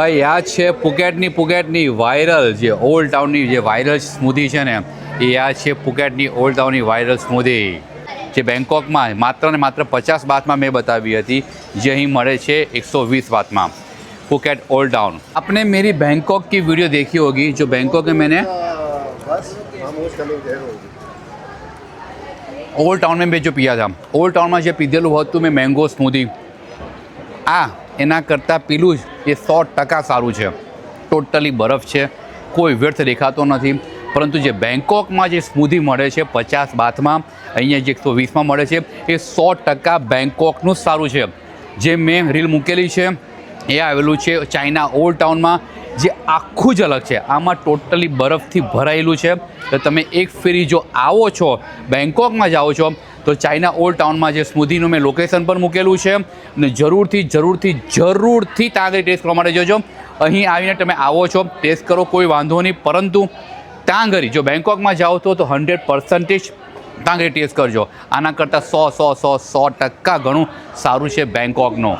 ભાઈ આ છે પુકેટની વાયરલ જે ઓલ્ડ ટાઉનની જે વાયરલ સ્મૂધી છે ને એ આ છે પુકેટની ઓલ્ડ ટાઉનની વાયરલ સ્મૂધી જે બેંકોકમાં માત્ર ને માત્ર 50 બાથમાં મેં બતાવી હતી, જે અહીં મળે છે 120 बात पुकेट ओल्ड टाउन। आपने मेरी बैंकॉक की वीडियो देखी होगी, जो बैंकॉक में मैंने ओल्ड टाउन में मैं जो पिया था, ओल्ड टाउन में जो पीधेलू હતું મેં મેંગો સ્મૂધી, આ એના કરતાં પીલું જ એ 100% સારું છે। ટોટલી બરફ છે, કોઈ વ્યર્થ દેખાતો નથી, પરંતુ જે બેંકોકમાં જે સ્મૂધી મળે છે 50 બાથમાં, અહીંયા જે 120માં મળે છે એ 100% બેંકોકનું જ સારું છે। જે મેં રીલ મૂકેલી છે એ આવેલું છે ચાઇના ઓલ્ડ ટાઉનમાં, જે આખું જ અલગ છે। આમાં ટોટલી બરફથી ભરાયેલું છે। તો તમે એક ફેરી જો આવો છો, બેંકોકમાં જાઓ છો, તો ચાઇના ઓલ્ડ ટાઉનમાં જે સ્મૂધીનું મેં લોકેશન પર મૂકેલું છે, અને જરૂરથી ત્યાં આગળ ટેસ્ટ કરવા માટે જજો। અહીં આવીને તમે આવો છો, ટેસ્ટ કરો, કોઈ વાંધો નહીં, પરંતુ ત્યાં આગળ જો બેંકોકમાં જાઓ તો 100% ત્યાં આગળ ટેસ્ટ કરજો। આના કરતાં 100% ઘણું સારું છે બેંકોકનું।